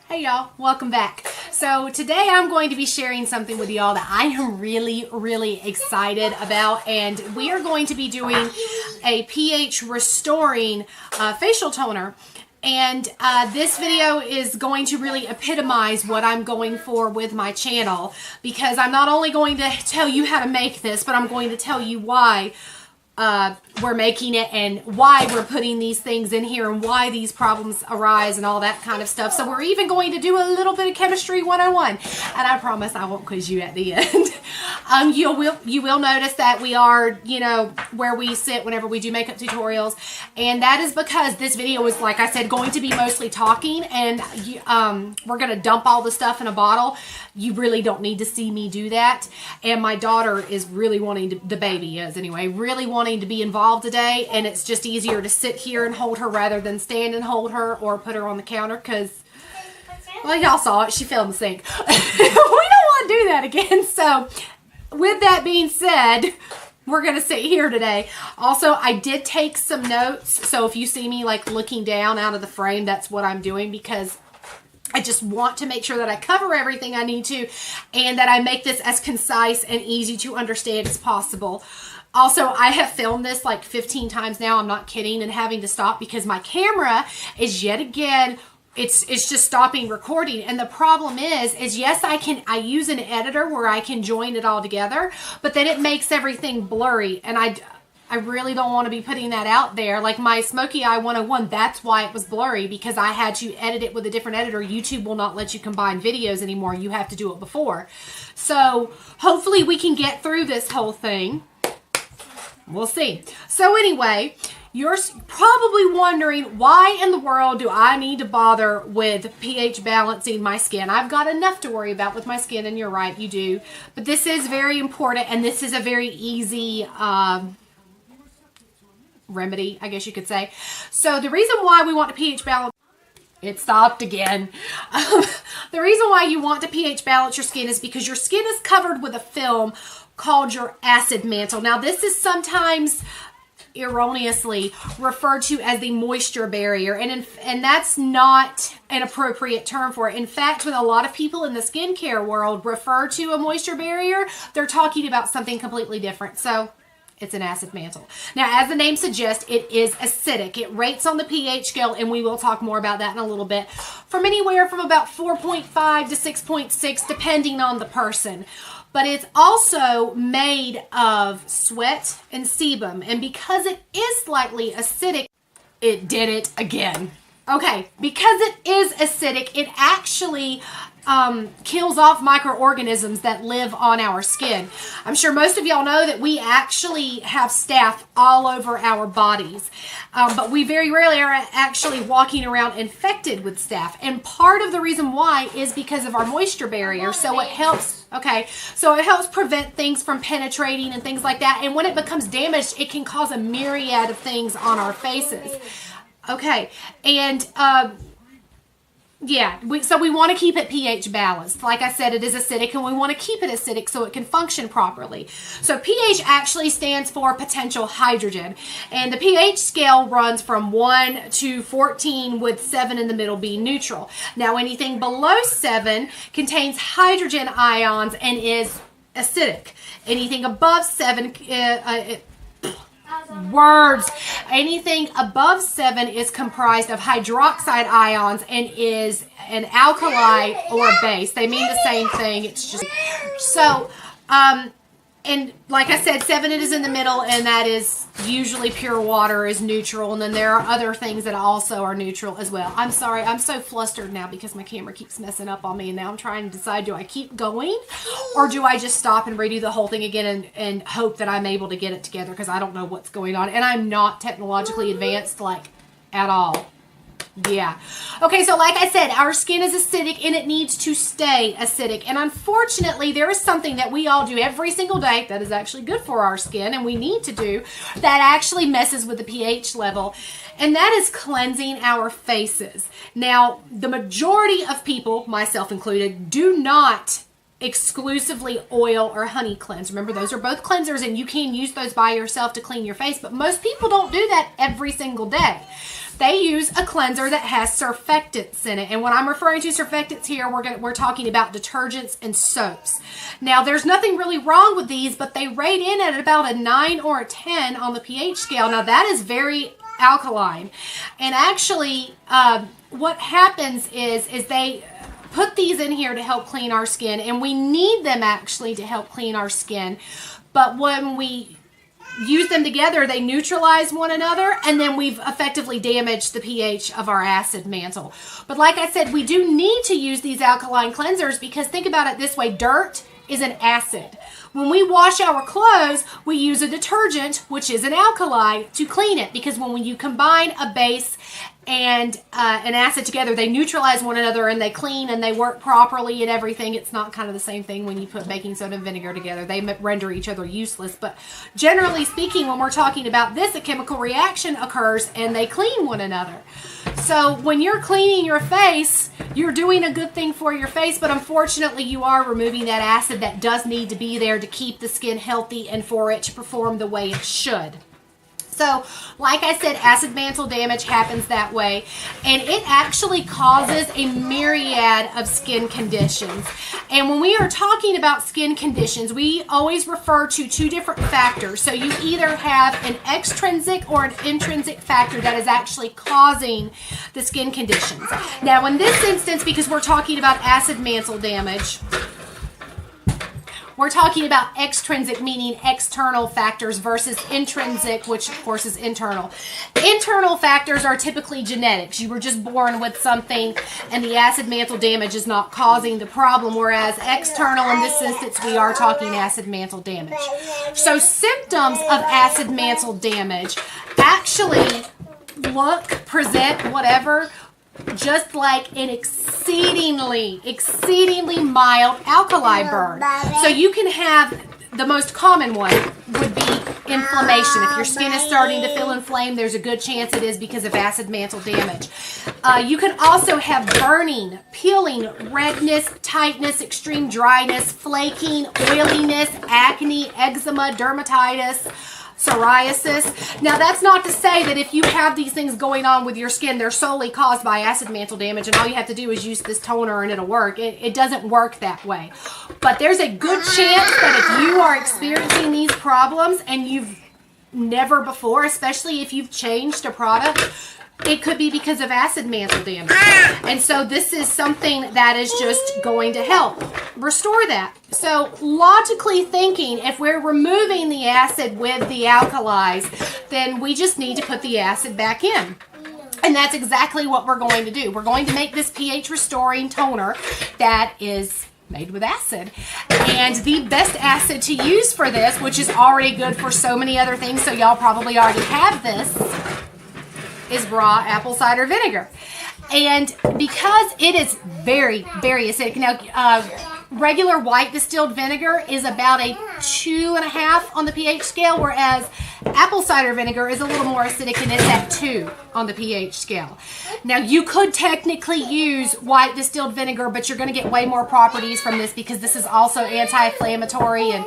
Hey y'all, welcome back. So today I'm going to be sharing something with y'all that I am really excited about, and we are going to be doing a pH restoring facial toner. And this video is going to really epitomize what I'm going for with my channel, because I'm not only going to tell you how to make this, but I'm going to tell you why we're making it and why we're putting these things in here and why these problems arise and all that kind of stuff. So we're even going to do a little bit of chemistry 101, and I promise I won't quiz you at the end. You will notice that we are, you know, where we sit whenever we do makeup tutorials, and that is because this video is, like I said, going to be mostly talking, and we're going to dump all the stuff in a bottle. You really don't need to see me do that, and my daughter is really wanting to, the baby is anyway, really wanting to be involved today, and it's just easier to sit here and hold her rather than stand and hold her or put her on the counter, because, well, y'all saw it, she fell in the sink. We don't want to do that again. So with that being said, we're going to sit here today. Also, I did take some notes, so if you see me like looking down out of the frame, that's what I'm doing, because I just want to make sure that I cover everything I need to and that I make this as concise and easy to understand as possible. Also, I have filmed this like 15 times now, I'm not kidding, and having to stop because my camera is yet again, it's just stopping recording. And the problem is yes, I use an editor where I can join it all together, but then it makes everything blurry, and I really don't want to be putting that out there. Like my Smoky Eye 101, that's why it was blurry, because I had to edit it with a different editor. YouTube will not let you combine videos anymore. You have to do it before. So hopefully we can get through this whole thing. We'll see. So anyway, you're probably wondering, why in the world do I need to bother with pH balancing my skin? I've got enough to worry about with my skin, and you're right, you do. But this is very important, and this is a very easy remedy, I guess you could say. So the reason why we want to pH balance, it stopped again. The reason why you want to pH balance your skin is because your skin is covered with a film called your acid mantle. Now, this is sometimes erroneously referred to as the moisture barrier, and that's not an appropriate term for it. In fact, when a lot of people in the skincare world refer to a moisture barrier, they're talking about something completely different. So it's an acid mantle. Now, as the name suggests, it is acidic. It rates on the pH scale, and we will talk more about that in a little bit, from anywhere from about 4.5 to 6.6, depending on the person. But it's also made of sweat and sebum, and because it is slightly acidic, it did it again. Okay, because it is acidic, it actually kills off microorganisms that live on our skin. I'm sure most of y'all know that we actually have staph all over our bodies, but we very rarely are actually walking around infected with staph. And part of the reason why is because of our moisture barrier. So it helps, okay, so it helps prevent things from penetrating and things like that. And when it becomes damaged, it can cause a myriad of things on our faces. Okay, and yeah, so we want to keep it pH balanced. Like I said, it is acidic, and we want to keep it acidic so it can function properly. So pH actually stands for potential hydrogen, and the pH scale runs from 1 to 14, with 7 in the middle being neutral. Now, anything below 7 contains hydrogen ions and is acidic. Anything above 7 anything above 7 is comprised of hydroxide ions and is an alkali or a base. They mean the same thing. It's just so and like I said, 7 is in the middle, and that is usually pure water is neutral, and then there are other things that also are neutral as well. I'm sorry, I'm so flustered now because my camera keeps messing up on me, and now I'm trying to decide, do I keep going or do I just stop and redo the whole thing again and hope that I'm able to get it together, because I don't know what's going on, and I'm not technologically advanced like at all. Yeah. Okay, so like I said, our skin is acidic, and it needs to stay acidic. And unfortunately, there is something that we all do every single day that is actually good for our skin, and we need to do, that actually messes with the pH level, and that is cleansing our faces. Now, the majority of people, myself included, do not exclusively oil or honey cleanse. Remember, those are both cleansers, and you can use those by yourself to clean your face, but most people don't do that every single day. they use a cleanser that has surfactants in it. And when I'm referring to surfactants here, we're talking about detergents and soaps. Now, there's nothing really wrong with these, but they rate in at about a 9 or a 10 on the pH scale. Now, that is very alkaline. And actually, what happens is they put these in here to help clean our skin, and we need them actually to help clean our skin. But when we use them together, they neutralize one another, and then we've effectively damaged the pH of our acid mantle. But like I said, we do need to use these alkaline cleansers because think about it this way, dirt is an acid. When we wash our clothes, we use a detergent, which is an alkali, to clean it, because when you combine a base and an acid together, they neutralize one another and they clean and they work properly and everything. It's not kind of the same thing when you put baking soda and vinegar together. They render each other useless. But generally speaking, when we're talking about this, a chemical reaction occurs and they clean one another. So when you're cleaning your face, you're doing a good thing for your face, but unfortunately you are removing that acid that does need to be there to keep the skin healthy and for it to perform the way it should. So, like I said, acid mantle damage happens that way, and it actually causes a myriad of skin conditions. And when we are talking about skin conditions, we always refer to two different factors. So you either have an extrinsic or an intrinsic factor that is actually causing the skin conditions. Now, in this instance, because we're talking about acid mantle damage, we're talking about extrinsic, meaning external factors, versus intrinsic, which of course is internal. Internal factors are typically genetics. You were just born with something and the acid mantle damage is not causing the problem, whereas external, in this instance, we are talking acid mantle damage. So symptoms of acid mantle damage actually present whatever, just like an exceedingly mild alkali burn. So you can have, the most common one would be inflammation. If your skin is starting to feel inflamed, there's a good chance it is because of acid mantle damage. You can also have burning, peeling, redness, tightness, extreme dryness, flaking, oiliness, acne, eczema, dermatitis, psoriasis. Now, that's not to say that if you have these things going on with your skin, they're solely caused by acid mantle damage and all you have to do is use this toner and it'll work. It doesn't work that way. But there's a good chance that if you are experiencing these problems and you've never before, especially if you've changed a product, it could be because of acid mantle damage. And so this is something that is just going to help restore that. So logically thinking, if we're removing the acid with the alkalis, then we just need to put the acid back in. And that's exactly what we're going to do. We're going to make this pH restoring toner that is made with acid. And the best acid to use for this, which is already good for so many other things, so y'all probably already have this, is raw apple cider vinegar. And because it is very, very acidic. Now, regular white distilled vinegar is about a 2.5 on the pH scale, whereas apple cider vinegar is a little more acidic and it's at 2 on the pH scale. Now, you could technically use white distilled vinegar, but you're going to get way more properties from this because this is also anti-inflammatory and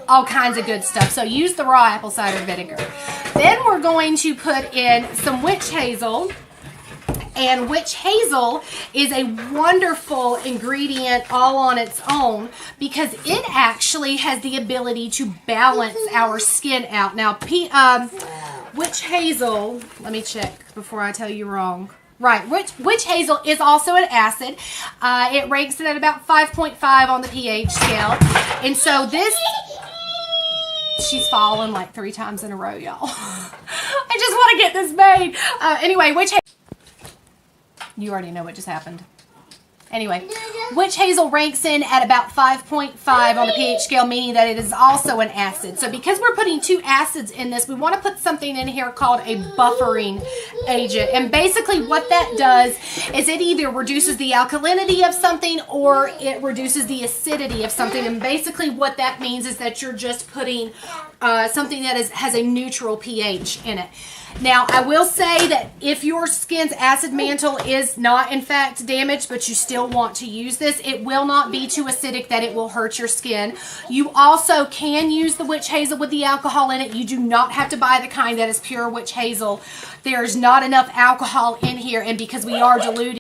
all kinds of good stuff. So use the raw apple cider vinegar. Then we're going to put in some witch hazel. And witch hazel is a wonderful ingredient all on its own because it actually has the ability to balance our skin out. Now, witch hazel, let me check before I tell you wrong. Right, witch hazel is also an acid. It ranks it at about 5.5 on the pH scale. And so this, she's fallen like 3 times in a row, y'all. I just want to get this made. Anyway, witch hazel. You already know what just happened. Anyway, witch hazel ranks in at about 5.5 on the pH scale, meaning that it is also an acid. So because we're putting 2 acids in this, we want to put something in here called a buffering agent. And basically what that does is it either reduces the alkalinity of something or it reduces the acidity of something. And basically what that means is that you're just putting something that has a neutral pH in it. Now, I will say that if your skin's acid mantle is not in fact damaged, but you still want to use this, it will not be too acidic that it will hurt your skin. You also can use the witch hazel with the alcohol in it. You do not have to buy the kind that is pure witch hazel. There's not enough alcohol in here, and because we are diluting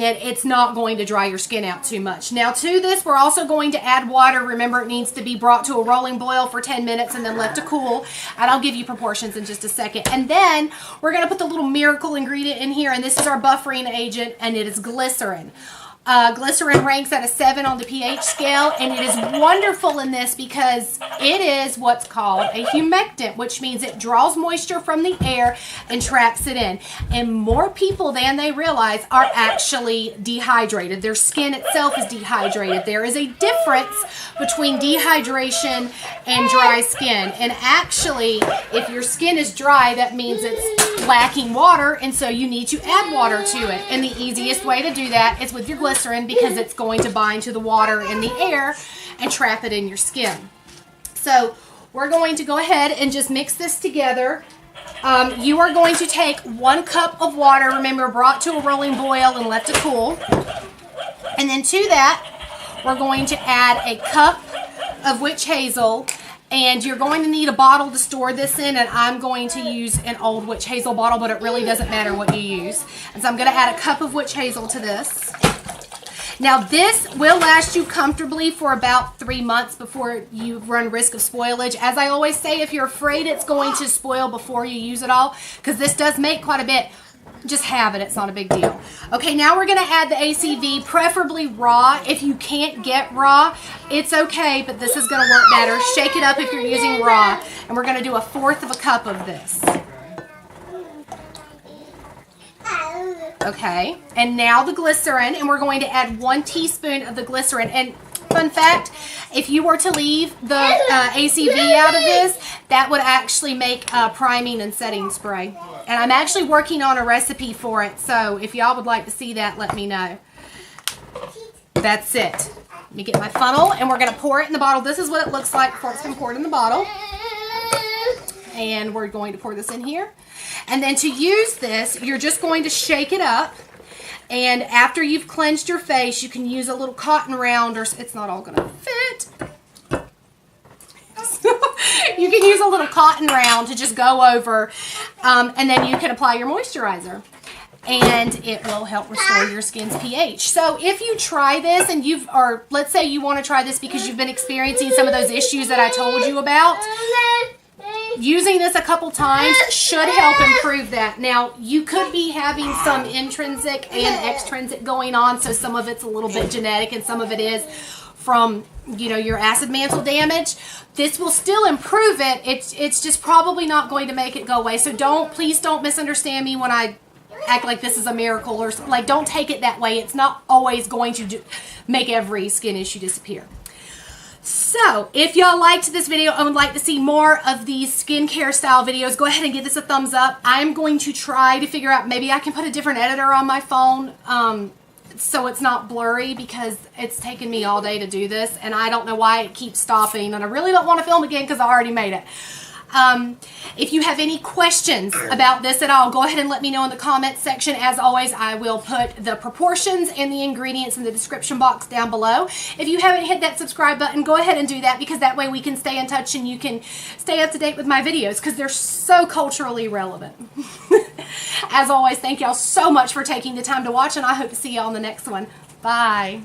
it, it's not going to dry your skin out too much. Now to this, we're also going to add water. Remember, it needs to be brought to a rolling boil for 10 minutes and then left to cool. And I'll give you proportions in just a second. And then we're going to put the little miracle ingredient in here, and this is our buffering agent, and it is glycerin. Glycerin ranks at a 7 on the pH scale, and it is wonderful in this because it is what's called a humectant, which means it draws moisture from the air and traps it in. And more people than they realize are actually dehydrated. Their skin itself is dehydrated. There is a difference between dehydration and dry skin. And actually, if your skin is dry, that means it's lacking water, and so you need to add water to it. And the easiest way to do that is with your glycerin, because it's going to bind to the water in the air and trap it in your skin. So we're going to go ahead and just mix this together. You are going to take 1 cup of water, remember, brought to a rolling boil and left to cool. And then to that, we're going to add a cup of witch hazel. And you're going to need a bottle to store this in, and I'm going to use an old witch hazel bottle, but it really doesn't matter what you use. And so I'm going to add a cup of witch hazel to this. Now this will last you comfortably for about 3 months before you run risk of spoilage. As I always say, if you're afraid it's going to spoil before you use it all, because this does make quite a bit, just have it. It's not a big deal. Okay, now we're going to add the ACV, preferably raw. If you can't get raw, it's okay, but this is going to work better. Shake it up if you're using raw, and we're going to do 1/4 cup of this. Okay, and now the glycerin, and we're going to add 1 teaspoon of the glycerin. And fun fact, if you were to leave the ACV out of this, that would actually make priming and setting spray. And I'm actually working on a recipe for it, so if y'all would like to see that, let me know. That's it. Let me get my funnel, and we're going to pour it in the bottle. This is what it looks like before it's been poured in the bottle. And we're going to pour this in here. And then to use this, you're just going to shake it up. And after you've cleansed your face, you can use a little cotton round, or it's not all going to fit. You can use a little cotton round to just go over, and then you can apply your moisturizer. And it will help restore your skin's pH. So if you try this and or let's say you want to try this because you've been experiencing some of those issues that I told you about, using this a couple times should help improve that. Now, you could be having some intrinsic and extrinsic going on, so some of it's a little bit genetic and some of it is from, you know, your acid mantle damage. This will still improve it. It's just probably not going to make it go away. So please don't misunderstand me when I act like this is a miracle, or like, don't take it that way. It's not always going to make every skin issue disappear. So, if y'all liked this video and would like to see more of these skincare style videos, go ahead and give this a thumbs up. I'm going to try to figure out, maybe I can put a different editor on my phone so it's not blurry, because it's taken me all day to do this and I don't know why it keeps stopping, and I really don't want to film again because I already made it. If you have any questions about this at all, go ahead and let me know in the comments section. As always, I will put the proportions and the ingredients in the description box down below. If you haven't hit that subscribe button, go ahead and do that, because that way we can stay in touch and you can stay up to date with my videos, because they're so culturally relevant. As always, thank y'all so much for taking the time to watch, and I hope to see y'all in the next one. Bye.